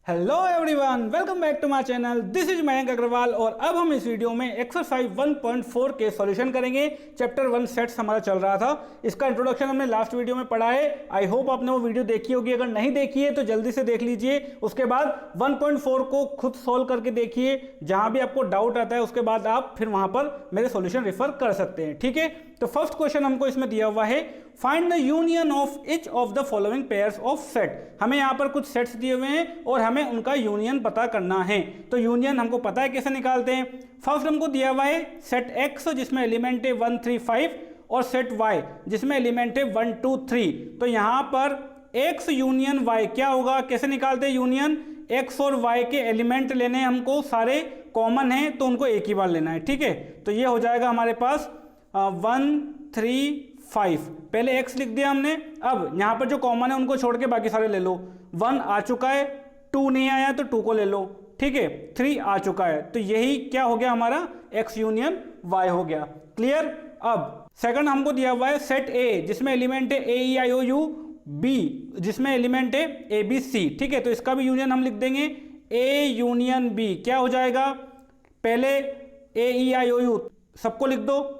Hello everyone, welcome back to my channel. This is Mayank Agarwal और अब हम इस वीडियो में एक्सरसाइज 1.4 के सॉल्यूशन करेंगे। चैप्टर 1 सेट्स हमारा चल रहा था, इसका इंट्रोडक्शन हमने लास्ट वीडियो में पढ़ा है। आई होप आपने वो वीडियो देखी होगी, अगर नहीं देखी है तो जल्दी से देख लीजिए। उसके बाद 1.4 को खुद सॉल्व करके देखिए, जहां भी आपको डाउट आता है उसके बाद आप फिर वहां पर मेरे सॉल्यूशन रेफर कर सकते हैं। ठीक है, तो फर्स्ट क्वेश्चन हमको इसमें दिया हुआ है, find the union of each of the following pairs of set. हमें यहाँ पर कुछ सेट्स दिए हुए हैं और हमें उनका यूनियन पता करना है। तो यूनियन हमको पता है कैसे निकालते हैं। फर्स्ट हमको दिया हुआ है सेट एक्स जिसमें एलिमेंट है 1 3 5 और सेट वाई जिसमें एलिमेंट है 1 2 3। तो यहाँ पर एक्स यूनियन वाई क्या होगा, कैसे निकालते हैं यूनियन। एक्स और वाई के एलिमेंट लेने हमको, सारे कॉमन हैं तो उनको एक ही बार लेना है। ठीक है, तो ये हो जाएगा हमारे पास 1 3 5। पहले x लिख दिया हमने, अब यहाँ पर जो कॉमन है उनको छोड़ के बाकी सारे ले लो। 1 आ चुका है, 2 नहीं आया तो 2 को ले लो। ठीक है, 3 आ चुका है, तो यही क्या हो गया हमारा x यूनियन y हो गया। क्लियर। अब सेकंड हमको दिया हुआ है सेट a जिसमें एलिमेंट है a e i o u, b जिसमें एलिमेंट है a b c। ठीक है, तो इसका भी यूनियन हम लिख देंगे a यूनियन b। क्या हो जाएगा, पहले a e i o u सबको लिख दो,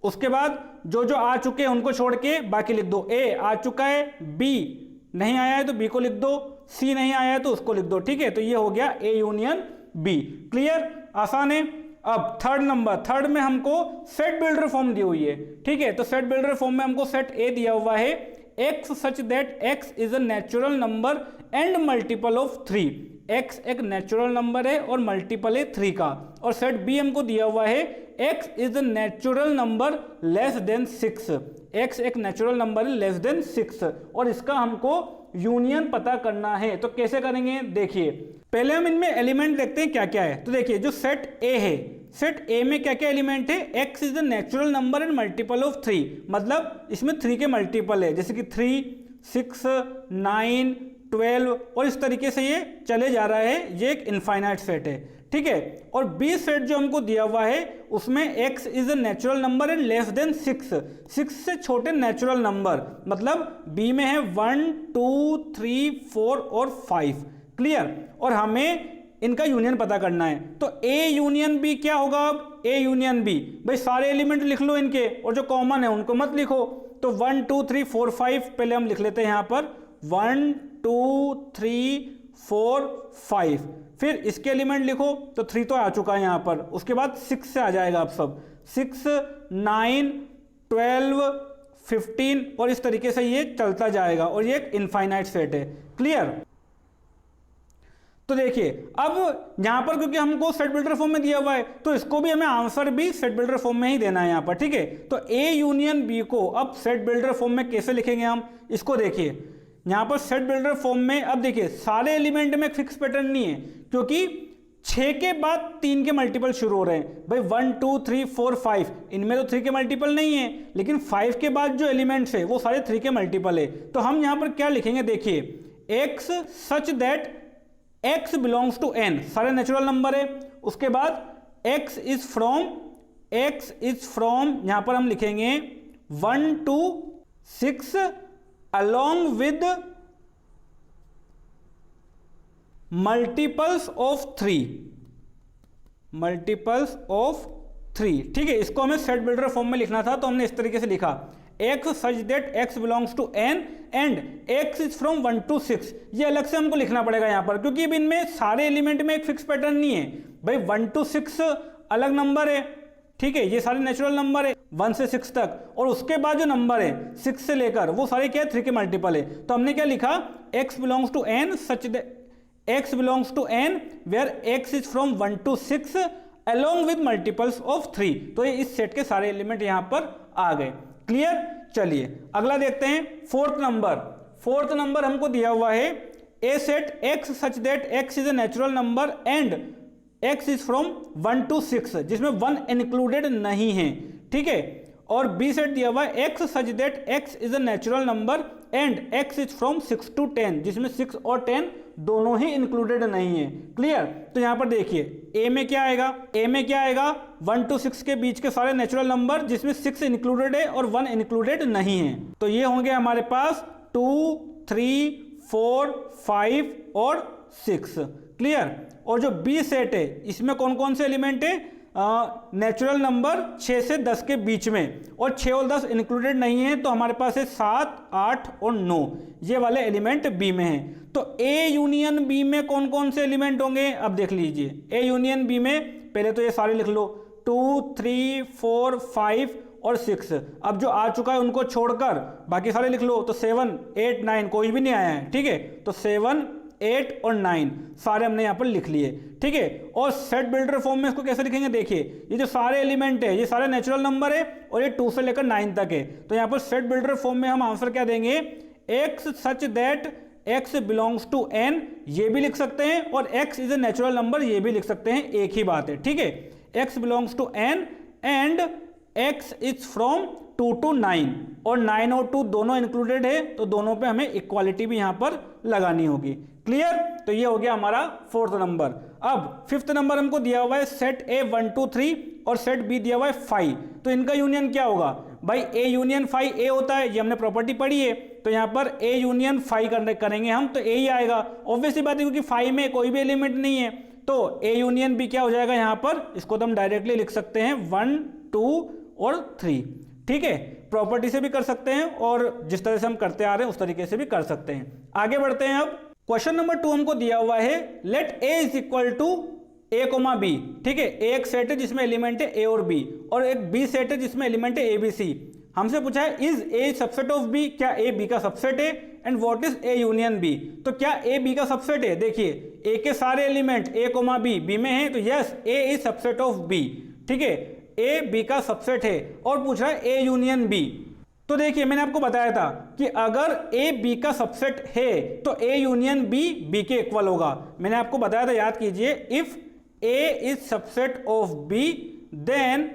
उसके बाद जो जो आ चुके हैं उनको छोड़ के बाकी लिख दो। ए आ चुका है, बी नहीं आया है तो बी को लिख दो, सी नहीं आया है तो उसको लिख दो। ठीक है, तो ये हो गया ए यूनियन बी। क्लियर, आसान है। अब थर्ड नंबर, थर्ड में हमको सेट बिल्डर फॉर्म दी हुई है। ठीक है, तो सेट बिल्डर फॉर्म में हमको सेट ए दिया हुआ है, x such that x is a natural number and multiple of 3। X एक नेचुरल नंबर है और मल्टीपल है 3 का। और सेट बी हमको दिया हुआ है x is a natural number less than 6। x एक नेचुरल नंबर है लेस देन 6 और इसका हमको यूनियन पता करना है। तो कैसे करेंगे देखिए, पहले हम इनमें एलिमेंट देखते हैं क्या क्या है। तो देखिए जो सेट a है, सेट a में क्या क्या एलिमेंट है, x is a natural number and multiple of 3, मतलब इसमें 3 के मल्टीपल है, जैसे कि 3 6 9 12 और इस तरीके से ये चले जा रहा है। ये एक इनफाइनाइट सेट है। ठीक है, और बी सेट जो हमको दिया हुआ है उसमें x is a natural number and less than 6 से छोटे नेचुरल नंबर, मतलब b में है 1 2 3 4 और 5। क्लियर, और हमें इनका यूनियन पता करना है। तो a यूनियन b क्या होगा, अब a यूनियन b, भाई सारे एलिमेंट लिख लो इनके और जो कॉमन है उनको मत लिखो। तो 1 2 3 4 5 पहले हम लिख लेते हैं यहाँ पर 1 2 3 4 5। फिर इसके एलिमेंट लिखो तो 3 तो आ चुका है यहाँ पर, उसके बाद 6 से आ जाएगा अब सब, 6 9 12 15 और इस तरीके से ये चलता जाएगा और ये एक इनफाइनाइट सेट है। क्लियर। तो देखिए अब यहाँ पर क्योंकि हमको सेट बिल्डर फॉर्म में दिया हुआ है तो इसको भी हमें आंसर भी सेट बिल्डर फॉर्म में ही देना है यहाँ पर। ठीक है, तो ए यूनियन बी को अब सेट बिल्डर फॉर्म में कैसे लिखेंगे हम, इसको देखिए यहां पर सेट बिल्डर फॉर्म में। अब देखिए सारे एलिमेंट में फिक्स पैटर्न नहीं है, क्योंकि 6 के बाद 3 के मल्टीपल शुरू हो रहे हैं। भाई 1 2 3 4 5 इनमें तो 3 के मल्टीपल नहीं है, लेकिन 5 के बाद जो एलिमेंट्स है वो सारे 3 के मल्टीपल है। तो हम यहां पर क्या लिखेंगे देखिए, x such that x belongs to N, सारे नेचुरल नंबर है। उसके बाद एक्स इज फ्रॉम यहां पर हम लिखेंगे 1 to 6 along with multiples of 3। ठीक है, इसको हमें सेट बिल्डर फॉर्म में लिखना था तो हमने इस तरीके से लिखा, x such that x belongs to n and x is from 1 to 6। ये अलग से हमको लिखना पड़ेगा यहाँ पर, क्योंकि अब इनमें सारे एलिमेंट में एक फिक्स पैटर्न नहीं है। भाई 1 to 6 अलग नंबर है, ठीक है, ये सारे नेचुरल नंबर है 1 से 6 तक, और उसके बाद जो नंबर है 6 से लेकर वो सारे क्या है 3 के मल्टीपल है। तो हमने क्या लिखा, x belongs to n such that x belongs to n where x is from 1 to 6 along with multiples of 3। तो ये इस सेट के सारे एलिमेंट यहां पर आ गए। क्लियर। चलिए अगला देखते हैं, फोर्थ नंबर हमको दिया हुआ है a set x such that x is a natural number and x is from 1 to 6 जिसमें 1 इंक्लूडेड नहीं है। ठीक है, और बी सेट दिया हुआ है x such that x is a natural number and x is from 6 to 10 जिसमें 6 और 10 दोनों ही इंक्लूडेड नहीं है। क्लियर। तो यहां पर देखिए a में क्या आएगा, 1 to 6 के बीच के सारे नेचुरल नंबर जिसमें 6 इंक्लूडेड है और 1 इंक्लूडेड नहीं है। तो ये होंगे हमारे पास 2 3, 4, 5 और 6। क्लियर। और जो बी सेट है इसमें कौन कौन से एलिमेंट है? नेचुरल नंबर 6 से 10 के बीच में, और 6 और 10 इंक्लूडेड नहीं है, तो हमारे पास है 7, 8 और 9, ये वाले एलिमेंट बी में हैं। तो ए यूनियन बी में कौन कौन से एलिमेंट होंगे अब देख लीजिए। ए यूनियन बी में पहले तो ये सारे लिख लो, 2, 3, 4, 5 और 6। अब जो आ चुका है उनको छोड़कर बाकी सारे लिख लो, तो 7, 8, 9 कोई भी नहीं आया है, ठीक है। तो 7, 8 और 9 सारे हमने यहाँ पर लिख लिए, ठीक है। और सेट बिल्डर फॉर्म में इसको कैसे लिखेंगे? देखिए ये जो सारे एलिमेंट है ये सारे नेचुरल नंबर है और ये 2 से लेकर 9 तक है। तो यहाँ पर सेट बिल्डर फॉर्म में हम आंसर क्या देंगे? x such that x belongs to n, ये भी लिख सकते हैं, और x is a natural number, ये भी लिख सकते हैं, एक ही बात है, ठीक है। x belongs to n and x is from 2 to 9, और 9 और 2 दोनों इंक्लूडेड है, तो दोनों पे हमें इक्वालिटी भी यहाँ पर लगानी होगी। क्लियर। तो ये हो गया हमारा 4th नंबर। अब 5th नंबर हमको दिया हुआ है सेट ए 1, 2, 3 और सेट बी दिया हुआ है 5। तो इनका यूनियन क्या होगा भाई? ए यूनियन 5 ए होता है, ये हमने प्रॉपर्टी पढ़ी है। तो यहाँ पर ए यूनियन 5 करेंगे हम, तो ए ही आएगा, ऑब्वियसली बात है, क्योंकि 5 में कोई भी एलिमेंट नहीं है। तो ए यूनियन बी क्या हो जाएगा यहाँ पर? इसको तो हम डायरेक्टली लिख सकते हैं 1, 2 और 3, ठीक है। प्रॉपर्टी से भी कर सकते हैं और जिस तरह से हम करते आ रहे हैं उस तरीके से भी कर सकते हैं। आगे बढ़ते हैं। अब क्वेश्चन नंबर 2 हमको दिया हुआ है, let A is equal to A comma B, ठीक है। एक सेट है जिसमें एलिमेंट है ए और बी, और एक बी सेट है जिसमें एलिमेंट है ए बी सी। हमसे पूछा है is A subset of B, क्या ए बी का सबसेट है, and what is A union B. तो क्या ए बी का सबसेट है? देखिए ए के सारे element A comma B B में है, तो yes A is subset of B, ठीक है। ए बी का सबसेट है, और पूछ रहा है ए यूनियन बी। तो देखिए मैंने आपको बताया था कि अगर ए बी का सबसेट है तो ए यूनियन बी बी के इक्वल होगा। मैंने आपको बताया था, याद कीजिए, if A is subset of B then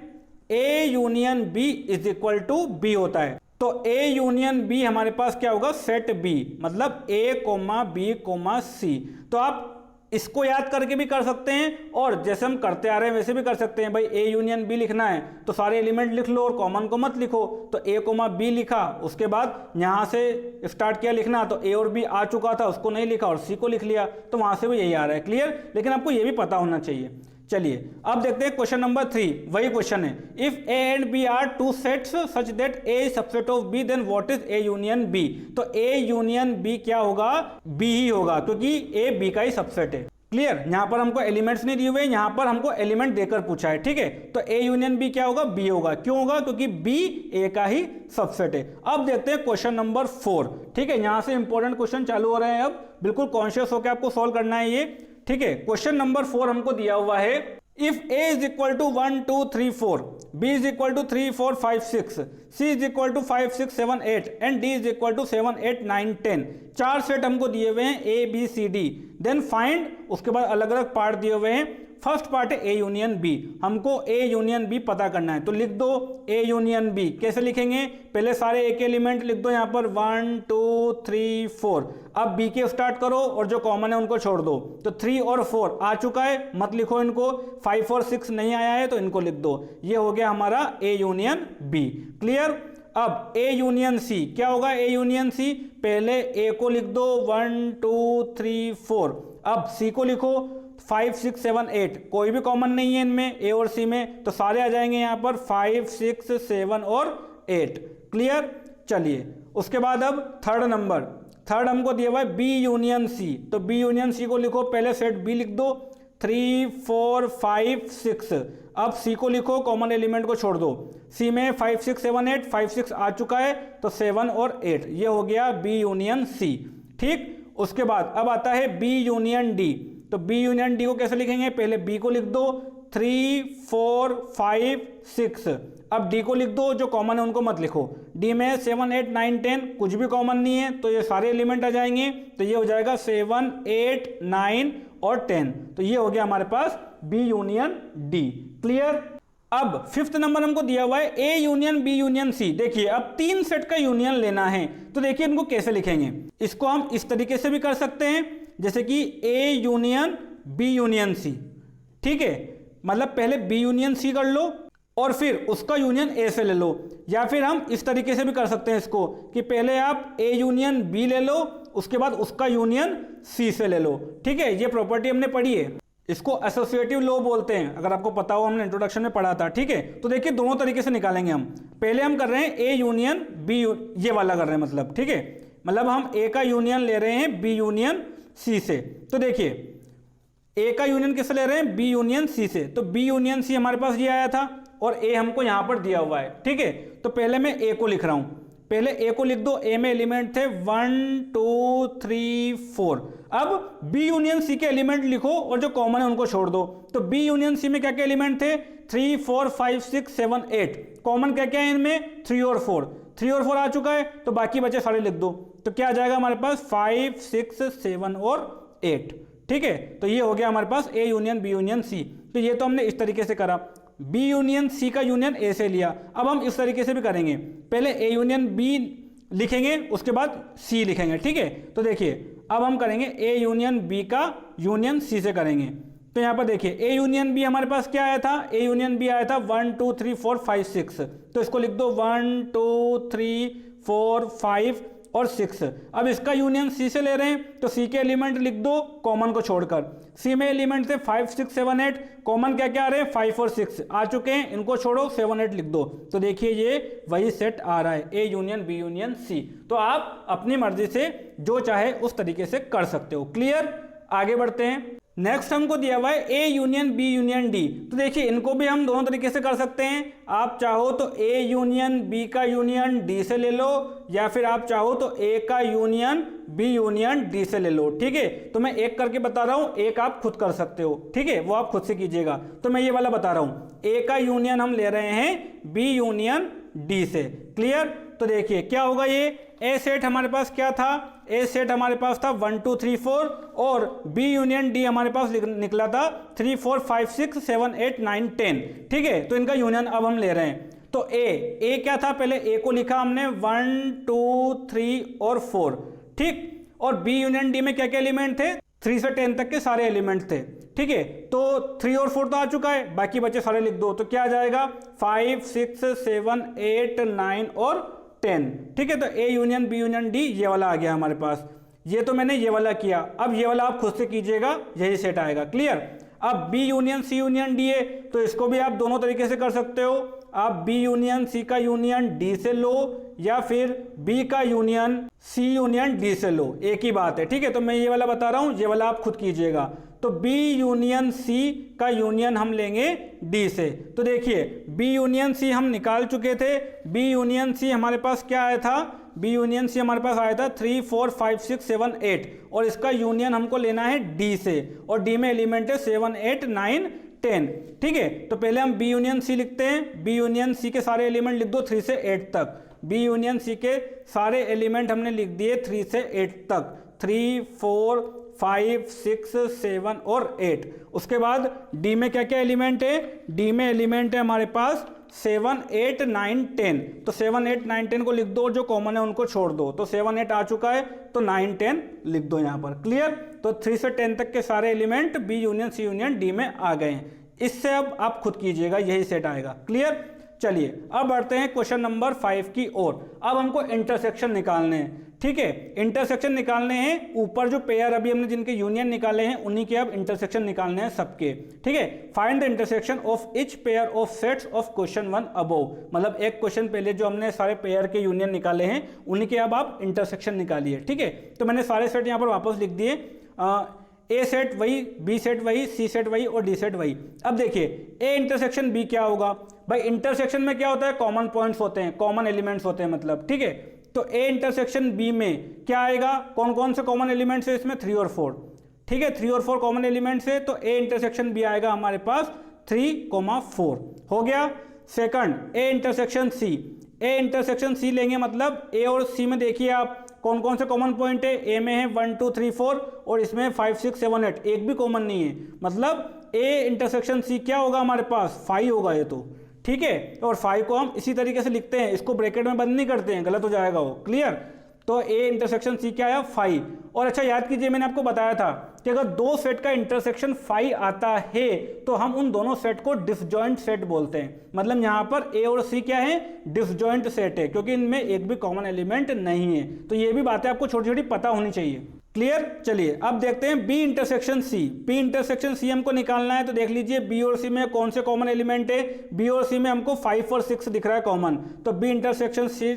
A union B is equal to B होता है। तो ए यूनियन बी हमारे पास क्या होगा? सेट बी, मतलब ए कोमा बी कोमा सी। तो आप इसको याद करके भी कर सकते हैं, और जैसे हम करते आ रहे हैं वैसे भी कर सकते हैं। भाई ए यूनियन बी लिखना है तो सारे एलिमेंट लिख लो और कॉमन को मत लिखो। तो ए कोमा बी लिखा, उसके बाद यहाँ से स्टार्ट किया लिखना, तो ए और बी आ चुका था उसको नहीं लिखा और सी को लिख लिया, तो वहाँ से भी यही आ रहा है। क्लियर। लेकिन आपको ये भी पता होना चाहिए। चलिए अब देखते हैं क्वेश्चन नंबर 3, वही क्वेश्चन है, if A and B are two sets such that A is subset of B then what is A union B. तो ए यूनियन बी क्या होगा? बी ही होगा, क्योंकि ए बी का ही सबसेट है। क्लियर। यहाँ पर हमको एलिमेंट्स नहीं दिए हुए, यहाँ पर हमको एलिमेंट देकर पूछा है, ठीक है। तो ए यूनियन बी क्या होगा? बी होगा। क्यों होगा? क्योंकि बी ए का ही सबसेट है। अब देखते हैं क्वेश्चन नंबर 4, ठीक है। यहाँ से इंपॉर्टेंट क्वेश्चन चालू हो रहे हैं, अब बिल्कुल कॉन्शियस होकर आपको सॉल्व करना है ये, ठीक है। क्वेश्चन नंबर 4 हमको दिया हुआ है, if a is equal to 1, 2, 3, 4, b is equal to 3, 4, 5, 6, c is equal to 5, 6, 7, 8 and d is equal to 7, 8, 9, 10। 4 set हमको दिए हुए हैं a b c d, then find, उसके बाद अलग अलग पार्ट दिए हुए हैं। फर्स्ट पार्ट है ए यूनियन बी, हमको ए यूनियन बी पता करना है, तो लिख दो ए यूनियन बी। कैसे लिखेंगे? पहले सारे ए के एलिमेंट लिख दो यहाँ पर 1, 2, 3, 4। अब बी के स्टार्ट करो और जो कॉमन है उनको छोड़ दो। तो 3 और 4 आ चुका है, मत लिखो इनको। 5 और 6 नहीं आया है तो इनको लिख दो। ये हो गया हमारा ए यूनियन बी। क्लियर। अब ए यूनियन सी क्या होगा? ए यूनियन सी, पहले ए को लिख दो 1, 2, 3, 4। अब सी को लिखो 5, 6, 7, 8, कोई भी कॉमन नहीं है इनमें, ए और सी में, तो सारे आ जाएंगे यहाँ पर 5, 6, 7 और 8। क्लियर। चलिए उसके बाद अब थर्ड हमको दिया हुआ है बी यूनियन सी, तो बी यूनियन सी को लिखो, पहले सेट बी लिख दो 3, 4, 5, 6। अब सी को लिखो, कॉमन एलिमेंट को छोड़ दो। सी में 5, 6, 7, 8, 5, 6 आ चुका है, तो 7 और 8, ये हो गया बी यूनियन सी। ठीक। उसके बाद अब आता है बी यूनियन डी, तो बी यूनियन डी को कैसे लिखेंगे? पहले बी को लिख दो 3, 4, 5, 6। अब डी को लिख दो, जो कॉमन है उनको मत लिखो। डी में 7, 8, 9, 10 कुछ भी कॉमन नहीं है, तो ये सारे एलिमेंट आ जाएंगे, तो ये हो जाएगा 7, 8, 9 और 10। तो ये हो गया हमारे पास बी यूनियन डी। क्लियर। अब 5th नंबर हमको दिया हुआ है A union B union C. देखिए अब 3 सेट का यूनियन लेना है, तो देखिए इनको कैसे लिखेंगे। इसको हम इस तरीके से भी कर सकते हैं, जैसे कि A union B union C. ठीक है, मतलब पहले बी यूनियन सी कर लो और फिर उसका यूनियन ए से ले लो, या फिर हम इस तरीके से भी कर सकते हैं इसको कि पहले आप ए यूनियन बी ले लो, उसके बाद उसका यूनियन सी से ले लो। ठीक है, ये प्रॉपर्टी हमने पढ़ी है, इसको एसोसिएटिव लॉ बोलते हैं, अगर आपको पता हो, हमने इंट्रोडक्शन में पढ़ा था। ठीक है, तो देखिए दोनों तरीके से निकालेंगे हम। पहले हम कर रहे हैं ए यूनियन बी, ये वाला कर रहे हैं मतलब। ठीक है, मतलब हम ए का यूनियन ले रहे हैं बी यूनियन सी से। तो देखिए ए का यूनियन किससे ले रहे हैं, बी यूनियन सी से। तो बी यूनियन सी हमारे पास ये आया था और ए हमको यहां पर दिया हुआ है। ठीक है, तो पहले मैं ए को लिख रहा हूं, पहले ए को लिख दो। ए में एलिमेंट थे 1 2 3 4। अब बी यूनियन सी के एलिमेंट लिखो और जो कॉमन है उनको छोड़ दो। तो बी यूनियन सी में क्या क्या एलिमेंट थे, 3 4 5 6 7 8। कॉमन क्या क्या है इनमें, 3 और 4। 3 और 4 आ चुका है, तो बाकी बचे सारे लिख दो। तो क्या आ जाएगा हमारे पास, 5 6 7 और 8। ठीक है, तो ये हो गया हमारे पास A union B union C. तो ये तो हमने इस तरीके से करा, बी यूनियन सी का यूनियन ए से लिया। अब हम इस तरीके से भी करेंगे, पहले ए यूनियन बी लिखेंगे, उसके बाद सी लिखेंगे। ठीक है, तो देखिए अब हम करेंगे ए यूनियन बी का यूनियन सी से करेंगे। तो यहाँ पर देखिए ए यूनियन बी हमारे पास क्या आया था, ए यूनियन बी आया था 1 2 3 4 5 6। तो इसको लिख दो 1 2 3 4 5 और 6। अब इसका यूनियन सी से ले रहे हैं, तो सी के एलिमेंट लिख दो कॉमन को छोड़कर। सी में एलिमेंट थे 5 6 7 8, कॉमन क्या क्या आ रहे हैं, 5 और 6 आ चुके हैं, इनको छोड़ो, 7 8 लिख दो। तो देखिए ये वही सेट आ रहा है, A union B union C. तो आप अपनी मर्जी से जो चाहे उस तरीके से कर सकते हो। क्लियर, आगे बढ़ते हैं। नेक्स्ट हमको दिया हुआ है A union B union D. तो देखिए इनको भी हम दोनों तरीके से कर सकते हैं। आप चाहो तो ए यूनियन बी का यूनियन डी से ले लो, या फिर आप चाहो तो ए का यूनियन बी यूनियन डी से ले लो। ठीक है, तो मैं एक करके बता रहा हूं, एक आप खुद कर सकते हो। ठीक है, वो आप खुद से कीजिएगा। तो मैं ये वाला बता रहा हूं, ए का यूनियन हम ले रहे हैं बी यूनियन डी से। क्लियर, तो देखिए क्या होगा, ये ए सेट हमारे पास क्या था, ए सेट हमारे पास था 1 2 3 4, और बी यूनियन डी हमारे पास निकला था 3 4 5 6 7 8 9 10। ठीक है, तो इनका यूनियन अब हम ले रहे हैं। तो ए क्या था, पहले ए को लिखा हमने 1 2 3 और 4। ठीक, और बी यूनियन डी में क्या क्या एलिमेंट थे, 3 से 10 तक के सारे एलिमेंट थे। ठीक है, तो 3 और 4 तो आ चुका है, बाकी बचे सारे लिख दो। तो क्या आ जाएगा, 5 6 7 8 9 और 10। ठीक है, तो A union B union D ये वाला आ गया हमारे पास। ये तो मैंने ये वाला किया, अब ये वाला आप खुद से कीजिएगा, यही सेट आएगा। क्लियर, अब B union C union D है, तो इसको भी आप दोनों तरीके से कर सकते हो। आप बी यूनियन सी का यूनियन डी से लो, या फिर बी का यूनियन सी यूनियन डी से लो, एक ही बात है। ठीक है, तो मैं ये वाला बता रहा हूं, ये वाला आप खुद कीजिएगा। तो बी यूनियन सी का यूनियन हम लेंगे डी से। तो देखिए बी यूनियन सी हम निकाल चुके थे। बी यूनियन सी हमारे पास क्या आया था, बी यूनियन सी हमारे पास आया था 3 4 5 6 7 8, और इसका यूनियन हमको लेना है डी से, और डी में एलिमेंट है 7 8 9 10। ठीक है, तो पहले हम बी यूनियन सी लिखते हैं। बी यूनियन सी के सारे एलिमेंट लिख दो 3 से 8 तक। बी यूनियन सी के सारे एलिमेंट हमने लिख दिए 3 से 8 तक, 3 4 5 6 7 और 8। उसके बाद डी में क्या क्या एलिमेंट है, डी में एलिमेंट है हमारे पास 7 8 9 10। तो 7 8 9 10 को लिख दो, जो कॉमन है उनको छोड़ दो। तो 7 8 आ चुका है, तो 9 10 लिख दो यहाँ पर। क्लियर, तो 3 से 10 तक के सारे element B union C union D में आ गए हैं। इससे अब आप खुद कीजिएगा, यही सेट आएगा। क्लियर, चलिए अब बढ़ते हैं क्वेश्चन नंबर 5 की ओर। अब हमको इंटरसेक्शन निकालने हैं। ठीक है, इंटरसेक्शन निकालने हैं। ऊपर जो पेयर अभी हमने जिनके यूनियन निकाले हैं, उन्हीं के अब इंटरसेक्शन निकालने हैं सबके। ठीक है, find the intersection of each pair of sets of question 1 above. मतलब एक क्वेश्चन पहले जो हमने सारे पेयर के यूनियन निकाले हैं, उन्हीं के अब आप इंटरसेक्शन निकालिए। ठीक है, तो मैंने सारे सेट यहाँ पर वापस लिख दिए। ए सेट वही, बी सेट वही, सी सेट वही और डी सेट वही। अब देखिए ए इंटरसेक्शन बी क्या होगा भाई, इंटरसेक्शन में क्या होता है, कॉमन पॉइंट्स होते हैं, कॉमन एलिमेंट्स होते हैं मतलब। ठीक है, तो ए इंटरसेक्शन बी में क्या आएगा, कौन कौन से कॉमन एलिमेंट्स है इसमें, 3 और 4। ठीक है, 3 और 4 कॉमन एलिमेंट्स है, तो ए इंटरसेक्शन बी आएगा हमारे पास 3,4 हो गया। Second A intersection C, A intersection C लेंगे, मतलब ए और सी में देखिए आप कौन कौन से कॉमन पॉइंट है। ए में है 1 2 3 4 और इसमें 5 6 7 8, एक भी कॉमन नहीं है। मतलब ए इंटरसेक्शन सी क्या होगा हमारे पास, 5 होगा ये तो। ठीक है, और 5 को हम इसी तरीके से लिखते हैं, इसको ब्रैकेट में बंद नहीं करते हैं, गलत हो जाएगा वो। क्लियर, तो ए इंटरसेक्शन सी क्या आया 5। और अच्छा याद कीजिए मैंने आपको बताया था कि अगर दो सेट का इंटरसेक्शन 5 आता है तो हम उन दोनों सेट को डिसजॉइंट सेट बोलते हैं। मतलब यहाँ पर ए और सी क्या है, डिसजॉइंट सेट है, क्योंकि इनमें एक भी कॉमन एलिमेंट नहीं है। तो ये भी बातें आपको छोटी छोटी पता होनी चाहिए। क्लियर। चलिए अब देखते हैं B intersection C. B intersection C हमको निकालना है, तो देख लीजिए बी और सी में कौन से कॉमन एलिमेंट है। बी और सी में हमको 5 और 6 दिख रहा है कॉमन, तो बी इंटरसेक्शन सी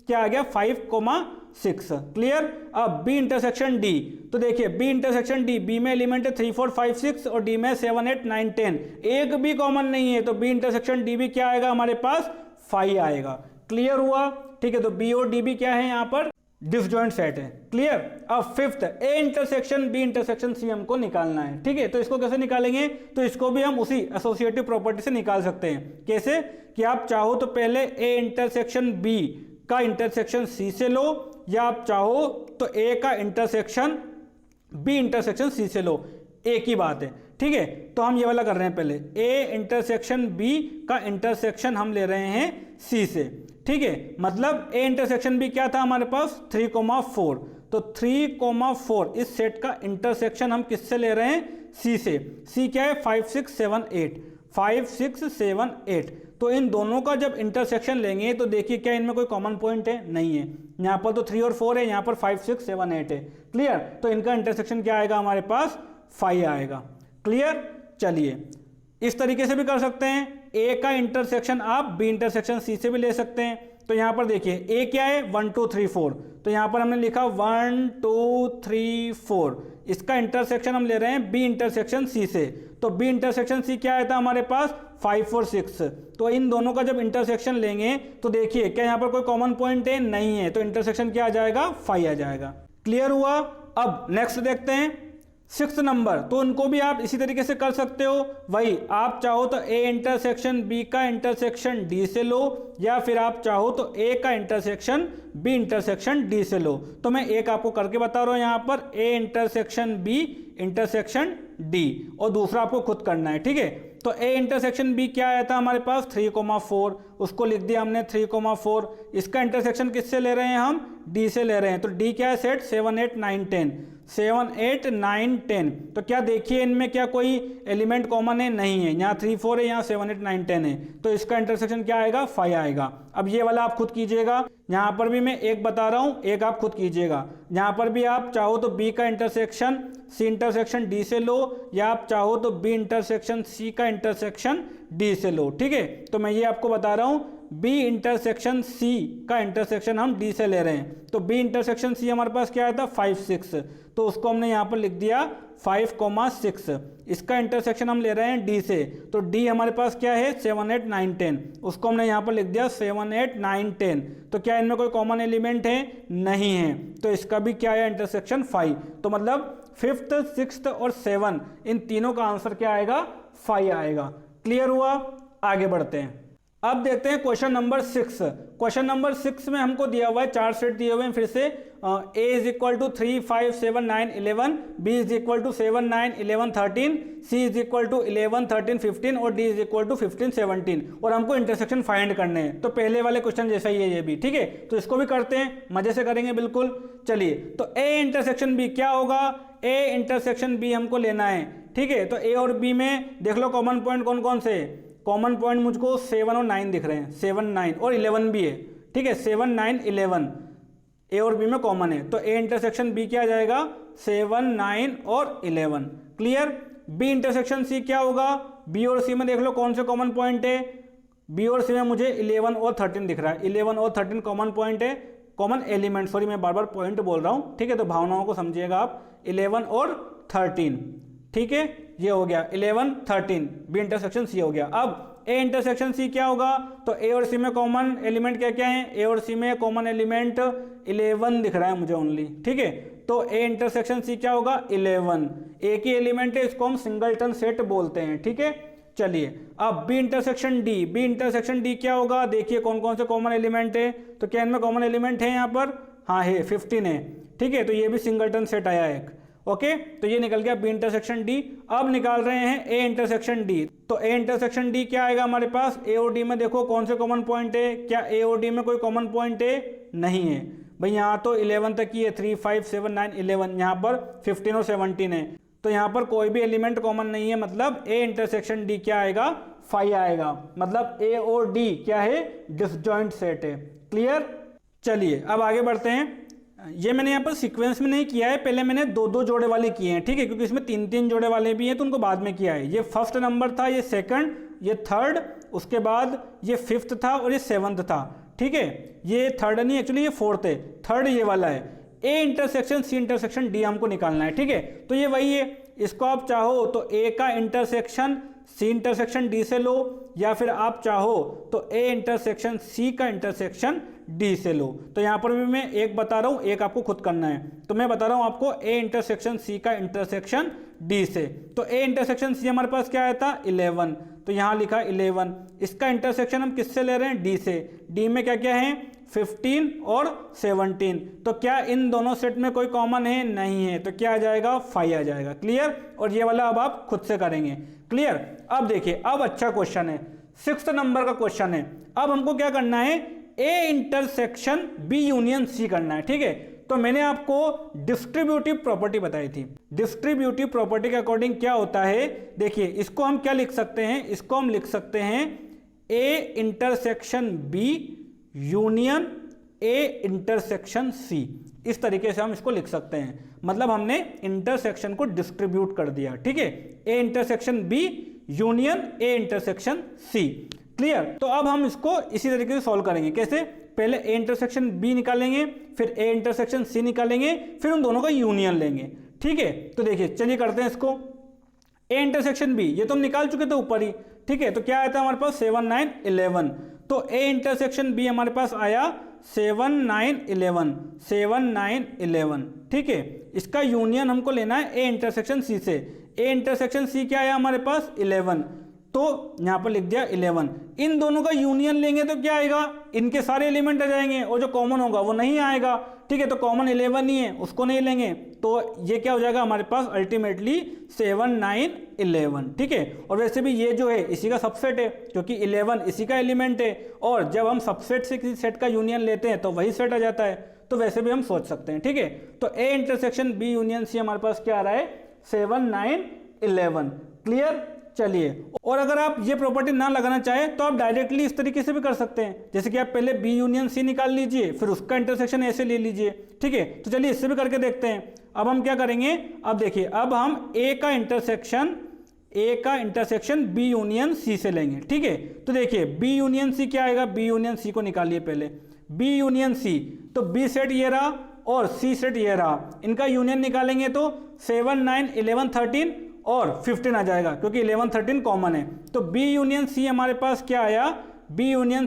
क्या आ गया 5,6। क्लियर। अब बी इंटरसेक्शन डी, तो देखिए बी इंटरसेक्शन डी, बी में एलिमेंट है 3 4 5 6 और डी में 7 8 9 10, एक भी कॉमन नहीं है, तो बी इंटरसेक्शन डी भी क्या आएगा हमारे पास 5 आएगा। क्लियर हुआ। ठीक है, तो बी और डी भी क्या है यहाँ पर डिसजॉइंट सेट है। क्लियर। अब fifth A intersection B intersection C हमको निकालना है। ठीक है, तो इसको कैसे निकालेंगे, तो इसको भी हम उसी एसोसिएटिव प्रॉपर्टी से निकाल सकते हैं। कैसे कि आप चाहो तो पहले ए इंटरसेक्शन बी का इंटरसेक्शन सी से लो, या आप चाहो तो ए का इंटरसेक्शन बी इंटरसेक्शन सी से लो, एक ही बात है। ठीक है, तो हम ये वाला कर रहे हैं, पहले ए इंटरसेक्शन बी का इंटरसेक्शन हम ले रहे हैं सी से। ठीक है, मतलब ए इंटरसेक्शन बी क्या था हमारे पास 3,4, तो 3,4 इस सेट का इंटरसेक्शन हम किससे ले रहे हैं, सी से। सी क्या है 5 6 7 8, 5 6 7 8, तो इन दोनों का जब इंटरसेक्शन लेंगे तो देखिए क्या इनमें कोई कॉमन पॉइंट है, नहीं है। यहाँ पर तो 3 और 4 है, यहाँ पर 5 6 7 8 है। क्लियर। तो इनका इंटरसेक्शन क्या आएगा हमारे पास 5 आएगा। क्लियर। चलिए इस तरीके से भी कर सकते हैं, ए का इंटरसेक्शन आप बी इंटरसेक्शन सी से भी ले सकते हैं। तो यहाँ पर देखिए ए क्या है 1 2 3 4, तो यहाँ पर हमने लिखा 1 2 3 4, इसका इंटरसेक्शन हम ले रहे हैं बी इंटरसेक्शन सी से। तो बी इंटरसेक्शन सी क्या आया था हमारे पास 5 और 6, तो इन दोनों का जब इंटरसेक्शन लेंगे तो देखिए क्या यहाँ पर कोई कॉमन पॉइंट है, नहीं है, तो इंटरसेक्शन क्या आ जाएगा 5 आ जाएगा। क्लियर हुआ। अब नेक्स्ट देखते हैं 6th नंबर, तो उनको भी आप इसी तरीके से कर सकते हो। वही आप चाहो तो ए इंटरसेक्शन बी का इंटरसेक्शन डी से लो, या फिर आप चाहो तो ए का इंटरसेक्शन बी इंटरसेक्शन डी से लो। तो मैं एक आपको करके बता रहा हूं यहाँ पर, A intersection B intersection D, और दूसरा आपको खुद करना है। ठीक है, तो ए इंटरसेक्शन बी क्या आया था हमारे पास 3,4, उसको लिख दिया हमने 3,4। इसका इंटरसेक्शन किससे ले रहे हैं हम, डी से ले रहे हैं, तो डी क्या है सेट 7 8 9 10, 7 8 9 10, तो क्या देखिए इनमें क्या कोई एलिमेंट कॉमन है, नहीं है। यहाँ 3 4 है, यहाँ 7 8 9 10 है, तो इसका इंटरसेक्शन क्या आएगा 5 आएगा। अब ये वाला आप खुद कीजिएगा, यहाँ पर भी मैं एक बता रहा हूँ, एक आप खुद कीजिएगा। यहाँ पर भी आप चाहो तो बी का इंटरसेक्शन सी इंटरसेक्शन डी से लो, या आप चाहो तो बी इंटरसेक्शन सी का इंटरसेक्शन डी से लो। ठीक है, तो मैं ये आपको बता रहा हूँ, बी इंटरसेक्शन सी का इंटरसेक्शन हम डी से ले रहे हैं, तो बी इंटरसेक्शन सी हमारे पास क्या आया था 5 6, तो उसको हमने यहाँ पर लिख दिया 5,6। इसका इंटरसेक्शन हम ले रहे हैं डी से, तो डी हमारे पास क्या है 7 8 9 10, उसको हमने यहाँ पर लिख दिया 7 8 9 10, तो क्या इनमें कोई कॉमन एलिमेंट है, नहीं है, तो इसका भी क्या है इंटरसेक्शन 5। तो मतलब 5th 6th और 7 इन तीनों का आंसर क्या आएगा 5 आएगा। क्लियर हुआ। आगे बढ़ते हैं, अब देखते हैं क्वेश्चन नंबर 6। क्वेश्चन नंबर 6 में हमको दिया हुआ है 4 सेट दिए हुए हैं फिर से, a is equal to 3 5 7 9 11, b is equal to 7 9 11 13, c is equal to 11 13 15 और d इज इक्वल टू 15 17, और हमको इंटरसेक्शन फाइंड करने हैं। तो पहले वाले क्वेश्चन जैसा ही है ये भी। ठीक है, तो इसको भी करते हैं, मजे से करेंगे बिल्कुल। चलिए, तो a इंटरसेक्शन b क्या होगा, a इंटरसेक्शन b हमको लेना है। ठीक है, तो a और b में देख लो कॉमन पॉइंट कौन कौन से, कॉमन पॉइंट मुझको 7 और 9 दिख रहे हैं, 7 9 और 11 भी है। ठीक है, 7 9 11 ए और बी में कॉमन है, तो ए इंटरसेक्शन बी क्या आ जाएगा 7 9 और 11। क्लियर। बी इंटरसेक्शन सी क्या होगा, बी और सी में देख लो कौन से कॉमन पॉइंट है, बी और सी में मुझे 11 और 13 दिख रहा है, 11 और 13 कॉमन पॉइंट है, कॉमन एलिमेंट, सॉरी मैं बार बार पॉइंट बोल रहा हूँ। ठीक है, तो भावनाओं को समझिएगा आप, 11 और 13। ठीक है, ये हो गया 11 13, बी इंटरसेक्शन सी हो गया। अब ए इंटरसेक्शन सी क्या होगा, तो ए और सी में कॉमन एलिमेंट क्या क्या है, ए और सी में कॉमन एलिमेंट 11 दिख रहा है मुझे ओनली। ठीक है, तो ए इंटरसेक्शन सी क्या होगा 11, एक ही एलिमेंट है, इसको हम सिंगलटन सेट बोलते हैं। ठीक है, चलिए अब B intersection D, B intersection D क्या होगा, देखिए कौन कौन से कॉमन एलिमेंट है, तो क्या इनमें कॉमन एलिमेंट है यहाँ पर, हाँ है 15 है। ठीक है, तो ये भी सिंगलटन सेट आया एक। ओके, तो ये निकल गया बी इंटरसेक्शन डी। अब निकाल रहे हैं ए इंटरसेक्शन डी, तो ए इंटरसेक्शन डी क्या आएगा हमारे पास, ए और डी में देखो कौन से कॉमन पॉइंट है, क्या ए और डी में कोई कॉमन पॉइंट है, नहीं है। भाई यहाँ तो 11 तक ही है, 3 5 7 9 11, यहाँ पर 15 और 17 है, तो यहाँ पर कोई भी एलिमेंट कॉमन नहीं है, मतलब ए इंटरसेक्शन डी क्या आएगा, 5 आएगा, मतलब ए और डी क्या है, डिसजॉइंट सेट है। क्लियर। चलिए अब आगे बढ़ते हैं। ये मैंने यहाँ पर सीक्वेंस में नहीं किया है, पहले मैंने 2-2 जोड़े वाले किए हैं, ठीक है, क्योंकि इसमें 3-3 जोड़े वाले भी हैं तो उनको बाद में किया है। ये फर्स्ट नंबर था, ये सेकंड, ये थर्ड, उसके बाद ये फिफ्थ था और ये सेवंथ था, ठीक है। ये थर्ड नहीं, एक्चुअली ये फोर्थ है, थर्ड ये वाला है। A intersection C intersection D हमको निकालना है, ठीक है। तो ये वही है, इसको आप चाहो तो ए का इंटरसेक्शन सी इंटरसेक्शन डी से लो, या फिर आप चाहो तो ए इंटरसेक्शन सी का इंटरसेक्शन डी से लो। तो यहाँ पर भी मैं एक बता रहा हूँ, एक आपको खुद करना है। तो मैं बता रहा हूँ आपको ए इंटरसेक्शन सी का इंटरसेक्शन डी से। तो ए इंटरसेक्शन सी हमारे पास क्या आया था, 11, तो यहाँ लिखा 11। इसका इंटरसेक्शन हम किससे ले रहे हैं, डी से। डी में क्या क्या है, 15 और 17। तो क्या इन दोनों सेट में कोई कॉमन है, नहीं है, तो क्या आ जाएगा, 5 आ जाएगा। क्लियर। और ये वाला अब आप खुद से करेंगे। क्लियर। अब देखिए, अब अच्छा क्वेश्चन है, 6th नंबर का क्वेश्चन है। अब हमको क्या करना है, A intersection B union C करना है, ठीक है। तो मैंने आपको डिस्ट्रीब्यूटिव प्रॉपर्टी बताई थी। डिस्ट्रीब्यूटिव प्रॉपर्टी के अकॉर्डिंग क्या होता है, देखिए इसको हम क्या लिख सकते हैं, इसको हम लिख सकते हैं A intersection B union A intersection C. इस तरीके से हम इसको लिख सकते हैं, मतलब हमने इंटरसेक्शन को डिस्ट्रीब्यूट कर दिया, ठीक है। A intersection B union A intersection C. Clear. तो अब हम इसको इसी तरीके से सॉल्व करेंगे। कैसे, पहले ए इंटरसेक्शन बी निकालेंगे, फिर ए इंटरसेक्शन सी निकालेंगे, फिर उन दोनों का यूनियन लेंगे, ठीक है। तो देखिए चलिए करते हैं इसको। ए इंटरसेक्शन बी ये तो हम निकाल चुके थे ऊपर ही, ठीक है। तो क्या आया था हमारे पास, 7 9 11। तो ए इंटरसेक्शन बी हमारे पास आया 7 9 11, 7 9 11, ठीक है। इसका यूनियन हमको लेना है ए इंटरसेक्शन सी से। ए इंटरसेक्शन सी क्या आया हमारे पास, 11, तो यहां पर लिख दिया 11। इन दोनों का यूनियन लेंगे तो क्या आएगा, इनके सारे एलिमेंट आ जाएंगे और जो कॉमन होगा वो नहीं आएगा, ठीक है। तो कॉमन 11 ही है, उसको नहीं लेंगे, तो ये क्या हो जाएगा हमारे पास अल्टीमेटली 7 9 11, ठीक है। और वैसे भी ये जो है इसी का सबसेट है, क्योंकि 11 इसी का एलिमेंट है, और जब हम सबसेट से किसी सेट का यूनियन लेते हैं तो वही सेट आ जाता है। तो वैसे भी हम सोच सकते हैं, ठीक है। तो A intersection B union C हमारे पास क्या आ रहा है, 7 9 11। क्लियर। चलिए, और अगर आप ये प्रॉपर्टी ना लगाना चाहें तो आप डायरेक्टली इस तरीके से भी कर सकते हैं, जैसे कि आप पहले बी यूनियन सी निकाल लीजिए, फिर उसका इंटरसेक्शन ऐसे ले लीजिए, ठीक है। तो चलिए इससे भी करके देखते हैं। अब हम क्या करेंगे, अब देखिए, अब हम ए का इंटरसेक्शन बी यूनियन सी से लेंगे, ठीक है। तो देखिए बी यूनियन सी क्या आएगा, बी यूनियन सी को निकालिए पहले, बी यूनियन सी, तो बी सेट ये रहा और सी सेट ये रहा, इनका यूनियन निकालेंगे तो 7 9 11 13 और 15 आ जाएगा, क्योंकि 11 13 कॉमन है। तो बी यूनियन सी हमारे पास क्या आया, बी यूनियन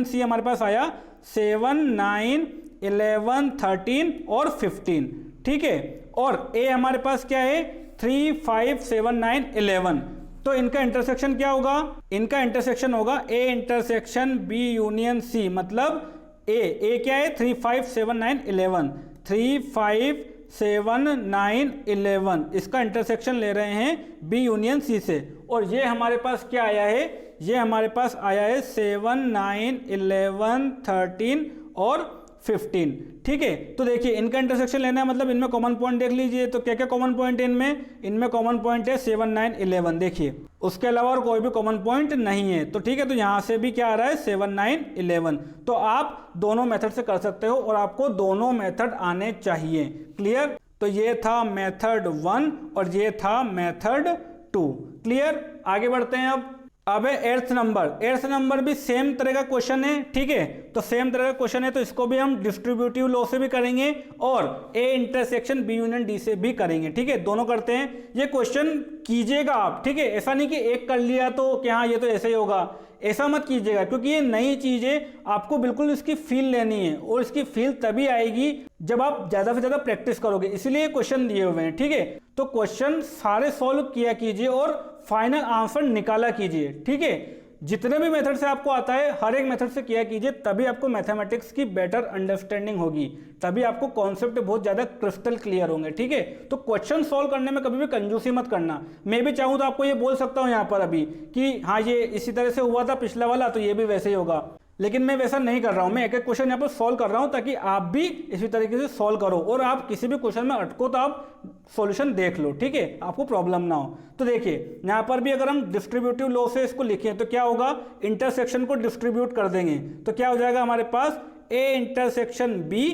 सी हमारे पास आया 7 9 11 13 और 15, ठीक है। और ए हमारे पास क्या है, 3 5 7 9 11। तो इनका इंटरसेक्शन क्या होगा, इनका इंटरसेक्शन होगा A intersection B union C, मतलब ए क्या है, 3 5 7 9 11, 3 5 7 9 11, इसका इंटरसेक्शन ले रहे हैं बी यूनियन सी से। और ये हमारे पास क्या आया है, ये हमारे पास आया है 7 9 11 13 और 15, ठीक है। तो देखिए इनका इंटरसेक्शन लेना है, मतलब इनमें कॉमन पॉइंट देख लीजिए, तो क्या क्या कॉमन पॉइंट है इनमें कॉमन पॉइंट है 7 9 11, देखिए उसके अलावा और कोई भी कॉमन पॉइंट नहीं है, तो ठीक है। तो यहाँ से भी क्या आ रहा है, 7 9 11। तो आप दोनों मेथड से कर सकते हो और आपको दोनों मेथड आने चाहिए। क्लियर। तो ये था मेथड 1 और ये था मेथड 2। क्लियर। आगे बढ़ते हैं। अब है 8th नंबर भी सेम तरह का क्वेश्चन है, ठीक है। तो सेम तरह का क्वेश्चन है, तो इसको भी हम डिस्ट्रीब्यूटिव लॉ से भी करेंगे और A intersection B union D से भी करेंगे, ठीक है। दोनों करते हैं। ये क्वेश्चन कीजिएगा आप, ठीक है। ऐसा नहीं कि एक कर लिया तो कि हाँ ये तो ऐसे ही होगा, ऐसा मत कीजिएगा, क्योंकि ये नई चीज है, आपको बिल्कुल इसकी फील लेनी है, और इसकी फील तभी आएगी जब आप ज्यादा से ज्यादा प्रैक्टिस करोगे, इसलिए क्वेश्चन दिए हुए हैं, ठीक है। तो क्वेश्चन सारे सॉल्व किया कीजिए और फाइनल आंसर निकाला कीजिए, ठीक है। जितने भी मेथड से आपको आता है हर एक मेथड से किया कीजिए, तभी आपको मैथमेटिक्स की बेटर अंडरस्टैंडिंग होगी, तभी आपको कॉन्सेप्ट बहुत ज्यादा क्रिस्टल क्लियर होंगे, ठीक है। तो क्वेश्चन सॉल्व करने में कभी भी कंजूसी मत करना। मैं भी चाहूँ तो आपको ये बोल सकता हूँ यहाँ पर अभी कि हाँ ये इसी तरह से हुआ था पिछला वाला, तो ये भी वैसे ही होगा, लेकिन मैं वैसा नहीं कर रहा हूँ, मैं एक एक क्वेश्चन यहाँ पर सॉल्व कर रहा हूँ ताकि आप भी इसी तरीके से सॉल्व करो और आप किसी भी क्वेश्चन में अटको तो आप सॉल्यूशन देख लो, ठीक है, आपको प्रॉब्लम ना हो। तो देखिए यहाँ पर भी अगर हम डिस्ट्रीब्यूटिव लॉ से इसको लिखें तो क्या होगा, इंटरसेक्शन को डिस्ट्रीब्यूट कर देंगे तो क्या हो जाएगा हमारे पास A intersection B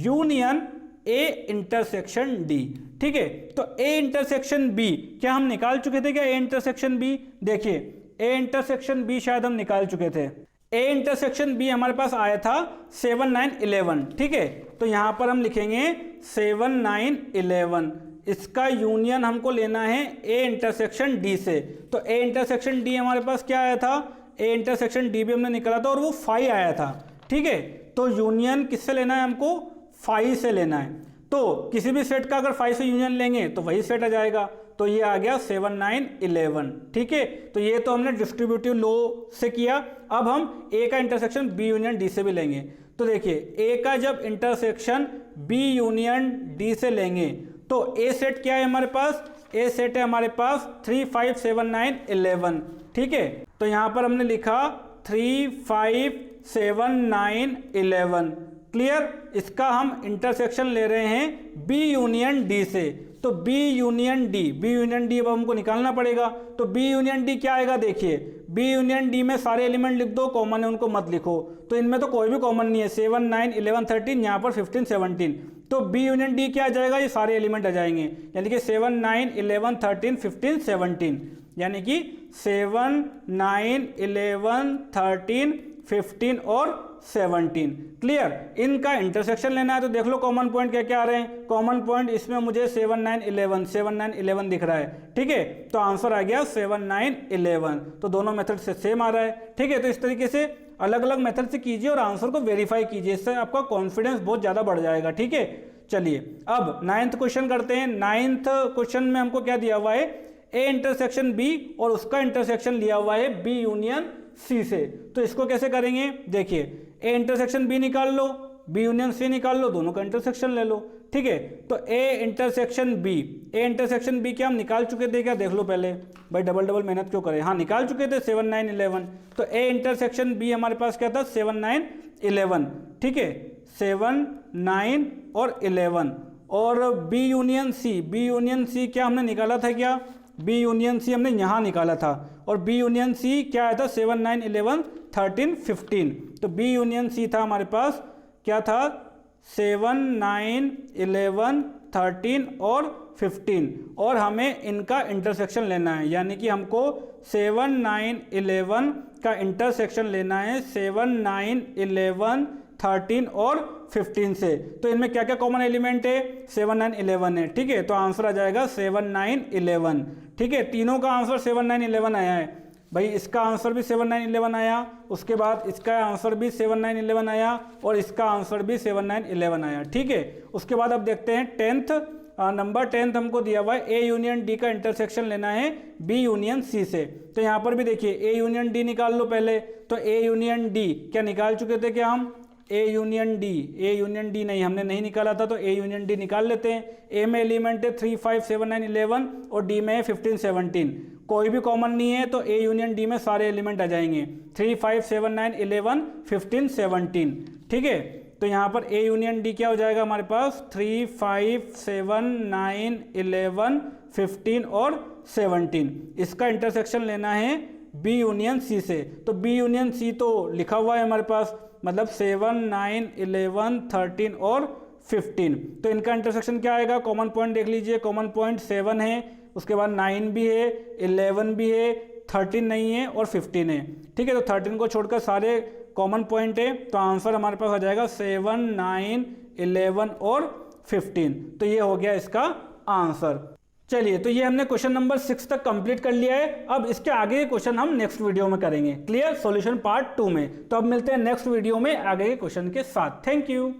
union A intersection D, ठीक है। तो ए इंटरसेक्शन बी क्या हम निकाल चुके थे क्या, ए इंटरसेक्शन बी, देखिए ए इंटरसेक्शन बी शायद हम निकाल चुके थे। ए इंटरसेक्शन बी हमारे पास आया था 7 9 11, ठीक है। तो यहां पर हम लिखेंगे 7 9 11, इसका यूनियन हमको लेना है ए इंटरसेक्शन डी से। तो ए इंटरसेक्शन डी हमारे पास क्या आया था, ए इंटरसेक्शन डी भी हमने निकाला था और वो 5 आया था, ठीक है। तो यूनियन किससे लेना है हमको, 5 से लेना है। तो किसी भी सेट का अगर 5 से यूनियन लेंगे तो वही सेट आ जाएगा। तो ये आ गया 7 9 11, ठीक है। तो ये तो हमने डिस्ट्रीब्यूटिव लॉ से किया। अब हम ए का इंटरसेक्शन बी यूनियन डी से भी लेंगे। तो देखिए ए का जब इंटरसेक्शन बी यूनियन डी से लेंगे तो ए सेट क्या है हमारे पास, ए सेट है हमारे पास 3 5 7 9 11, ठीक है। तो यहां पर हमने लिखा 3 5 7 9 11, क्लियर। इसका हम इंटरसेक्शन ले रहे हैं बी यूनियन डी से। तो बी यूनियन डी अब हमको निकालना पड़ेगा। तो बी यूनियन डी क्या आएगा, देखिए बी यूनियन डी में सारे एलिमेंट लिख दो, कॉमन है उनको मत लिखो। तो इनमें तो कोई भी कॉमन नहीं है, 7 9 11 13, यहाँ पर 15 17। तो बी यूनियन डी क्या आ जाएगा, ये सारे एलिमेंट आ जाएंगे, यानी कि 7 9 11 13 15 17, यानी कि 7 9 11 13 15 और 17, क्लियर। इनका इंटरसेक्शन लेना है तो देख लो कॉमन पॉइंट क्या क्या आ रहे हैं। कॉमन पॉइंट इसमें मुझे 7 9 11 दिख रहा है, ठीक है। तो आंसर आ गया 7 9 11। तो दोनों मेथड से सेम आ रहा है, ठीक है। तो इस तरीके से अलग अलग मेथड से कीजिए और आंसर को वेरीफाई कीजिए, इससे आपका कॉन्फिडेंस बहुत ज़्यादा बढ़ जाएगा, ठीक है। चलिए अब 9th क्वेश्चन करते हैं। 9th क्वेश्चन में हमको क्या दिया हुआ है, ए इंटरसेक्शन बी और उसका इंटरसेक्शन लिया हुआ है बी यूनियन सी से। तो इसको कैसे करेंगे, देखिए ए इंटरसेक्शन बी निकाल लो, बी यूनियन सी निकाल लो, दोनों का इंटरसेक्शन ले लो, ठीक है। तो ए इंटरसेक्शन बी क्या हम निकाल चुके थे क्या, देख लो पहले, भाई डबल मेहनत क्यों करें। हाँ निकाल चुके थे 7 9 11। तो ए इंटरसेक्शन बी हमारे पास क्या था 7 9 11, ठीक है, 7 9 और 11। और बी यूनियन सी क्या हमने निकाला था क्या, बी यूनियन सी हमने यहाँ निकाला था। और बी यूनियन सी क्या आया था 7 9 11 13 15। तो बी यूनियन सी था हमारे पास क्या था 7 9 11 13 और 15, और हमें इनका इंटरसेक्शन लेना है, यानी कि हमको 7 9 11 का इंटरसेक्शन लेना है 7 9 11 13 और 15 से। तो इनमें क्या क्या कॉमन एलिमेंट है, 7 9 11 है, ठीक है। तो आंसर आ जाएगा 7 9 11, ठीक है। तीनों का आंसर 7 9 11 आया है भाई, इसका आंसर भी 7 9 11 आया, उसके बाद इसका आंसर भी 7 9 11 आया और इसका आंसर भी 7 9 11 आया, ठीक है। उसके बाद अब देखते हैं 10th नंबर 10th हमको दिया हुआ है ए यूनियन डी का इंटरसेक्शन लेना है बी यूनियन सी से। तो यहाँ पर भी देखिए ए यूनियन डी निकाल लो पहले। तो ए यूनियन डी क्या निकाल चुके थे क्या हम, ए यूनियन डी नहीं हमने नहीं निकाला था, तो ए यूनियन डी निकाल लेते हैं। ए में एलिमेंट है 3 5 7 9 11 और डी में है 15 17, कोई भी कॉमन नहीं है तो ए यूनियन डी में सारे एलिमेंट आ जाएंगे, 3 5 7 9 11 15 17, ठीक है। तो यहाँ पर ए यूनियन डी क्या हो जाएगा हमारे पास 3 5 7 9 11 15 और 17। इसका इंटरसेक्शन लेना है बी यूनियन सी से। तो बी यूनियन सी तो लिखा हुआ है हमारे पास, मतलब 7 9 11 13 और 15। तो इनका इंटरसेक्शन क्या आएगा, कॉमन पॉइंट देख लीजिए, कॉमन पॉइंट 7 है, उसके बाद 9 भी है, 11 भी है, 13 नहीं है और 15 है, ठीक है। तो 13 को छोड़कर सारे कॉमन पॉइंट है, तो आंसर हमारे पास आ जाएगा 7 9 11 और 15। तो ये हो गया इसका आंसर। चलिए तो ये हमने क्वेश्चन नंबर 6 तक कंप्लीट कर लिया है। अब इसके आगे के क्वेश्चन हम नेक्स्ट वीडियो में करेंगे, क्लियर, सॉल्यूशन पार्ट 2 में। तो अब मिलते हैं नेक्स्ट वीडियो में आगे के क्वेश्चन के साथ। Thank you.